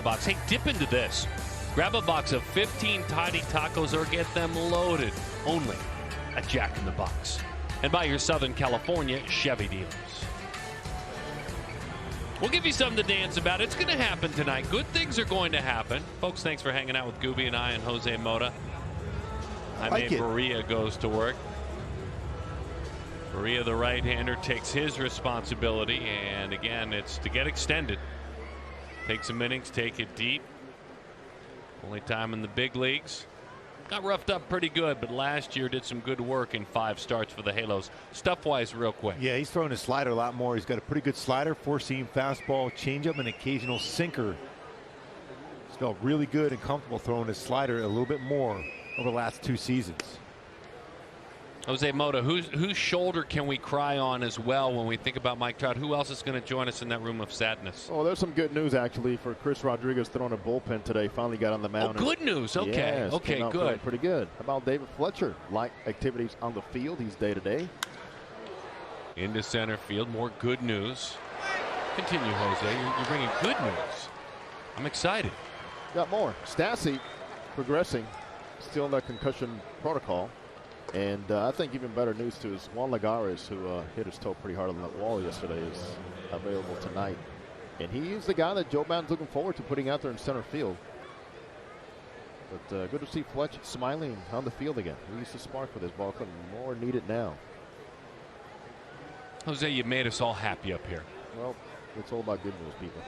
the Box. Hey, dip into this. Grab a box of 15 tiny tacos or get them loaded only at Jack in the Box. And by your Southern California Chevy dealers. We'll give you something to dance about. It's going to happen tonight. Good things are going to happen. Folks, thanks for hanging out with Gooby and I and Jose Mota. Jaime Barria goes to work. Barria, the right-hander, takes his responsibility, and again, it's to get extended. Take some innings, take it deep. Only time in the big leagues. Got roughed up pretty good, but last year did some good work in 5 starts for the Halos. Stuff-wise, real quick. Yeah, he's throwing his slider a lot more. He's got a pretty good slider, 4-seam fastball, changeup, and occasional sinker. He's felt really good and comfortable throwing his slider a little bit more over the last 2 seasons. Jose Mota, whose shoulder can we cry on as well when we think about Mike Trout? Who else is going to join us in that room of sadness? Oh, there's some good news actually for Chris Rodriguez throwing a bullpen today. Finally got on the mound. Oh, good news. Okay. Yes, okay, good. Pretty good. How about David Fletcher? Light activities on the field. He's day to day. Into center field. More good news. Continue, Jose. You're bringing good news. I'm excited. Got more. Stassi progressing. Still in that concussion protocol. And I think even better news too is Juan Lagares, who hit his toe pretty hard on that wall yesterday, is available tonight. And he's the guy that Joe Maddon's looking forward to putting out there in center field. But good to see Fletch smiling on the field again. He used to spark with his ball club, more needed now. Jose, you made us all happy up here. Well, it's all about good news, people.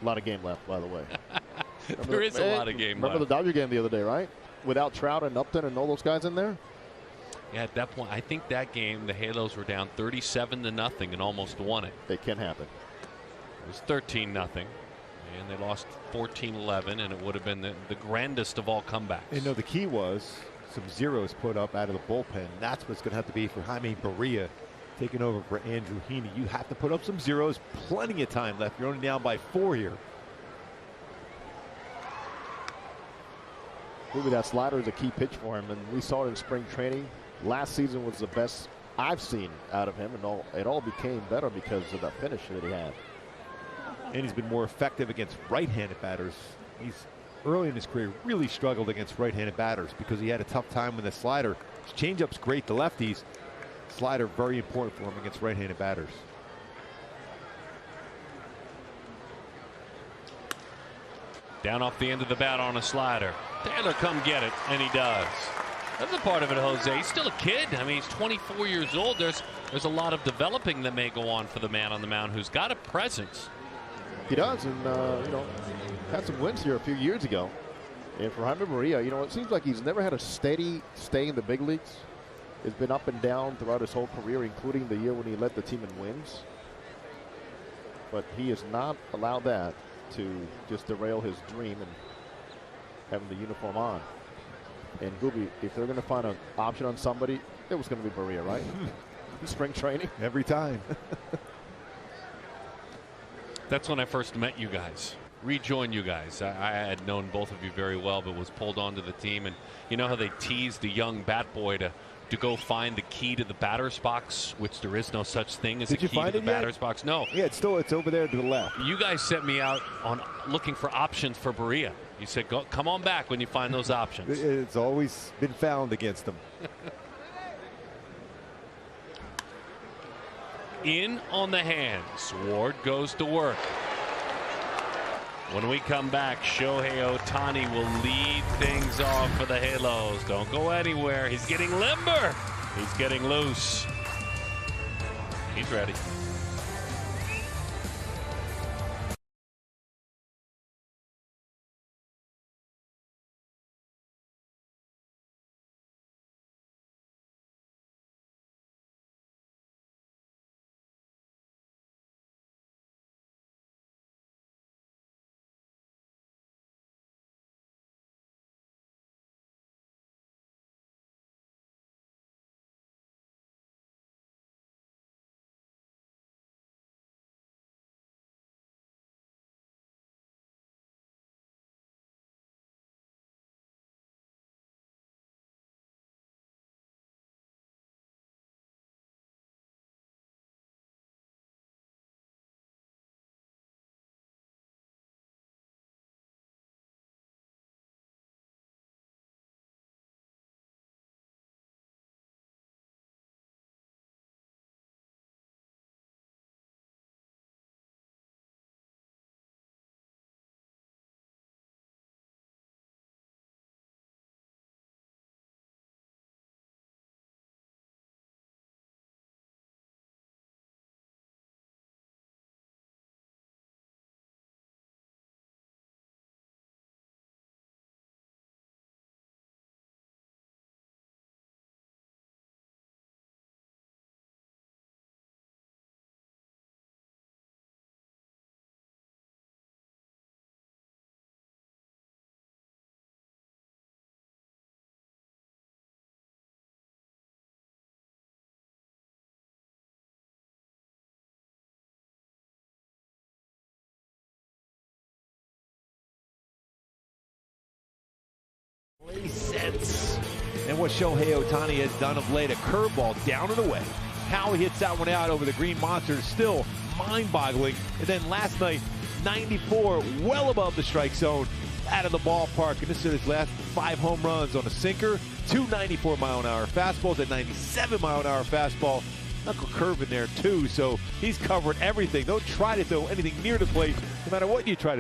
A lot of game left, by the way. There is a lot of game left. Remember the Dodger game the other day, right? Without Trout and Upton and all those guys in there? Yeah, at that point, I think that game, the Halos were down 37-0 and almost won it. It can happen. It was 13-0, and they lost 14-11, and it would have been the grandest of all comebacks. You know, the key was some zeros put up out of the bullpen. That's what's going to have to be for Jaime Barria taking over for Andrew Heaney. You have to put up some zeros. Plenty of time left. You're only down by 4 here. Maybe that slider is a key pitch for him, and we saw it in spring training. Last season was the best I've seen out of him, and it all became better because of that finish that he had. And he's been more effective against right-handed batters. He's early in his career really struggled against right-handed batters because he had a tough time with the slider. His changeup's great to lefties. Slider very important for him against right-handed batters. Down off the end of the bat on a slider. Taylor, come get it, and he does. That's a part of it, Jose. He's still a kid. I mean, he's 24 years old. There's a lot of developing that may go on for the man on the mound who's got a presence. He does, and you know, had some wins here a few years ago. And for Jaime Barria, you know, it seems like he's never had a steady stay in the big leagues. It's been up and down throughout his whole career, including the year when he led the team in wins. But he has not allowed that to just derail his dream and having the uniform on. And Gooby, if they're going to find an option on somebody, it was going to be Barria, right? Spring training. Every time. That's when I first met you guys. Rejoined you guys. I had known both of you very well, but was pulled onto the team. And you know how they teased the young bat boy to go find the key to the batter's box, which there is no such thing as a key to the batter's box. No. Yeah, it's over there to the left. You guys sent me out on looking for options for Barria. You said, come on back when you find those options. It's always been found against them. In on the hands. Ward goes to work. When we come back, Shohei Ohtani will lead things off for the Halos. Don't go anywhere. He's getting limber. He's getting loose. He's ready. intense. And what Shohei Ohtani has done of late, a curveball down and away. How he hits that one out over the Green Monster is still mind-boggling. And then last night, 94, well above the strike zone, out of the ballpark. And this is his last 5 home runs on a sinker, 2 94-mile-an-hour fastballs, a 97-mile-an-hour fastball, knuckle curve in there too. So he's covered everything. Don't try to throw anything near the plate, no matter what you try to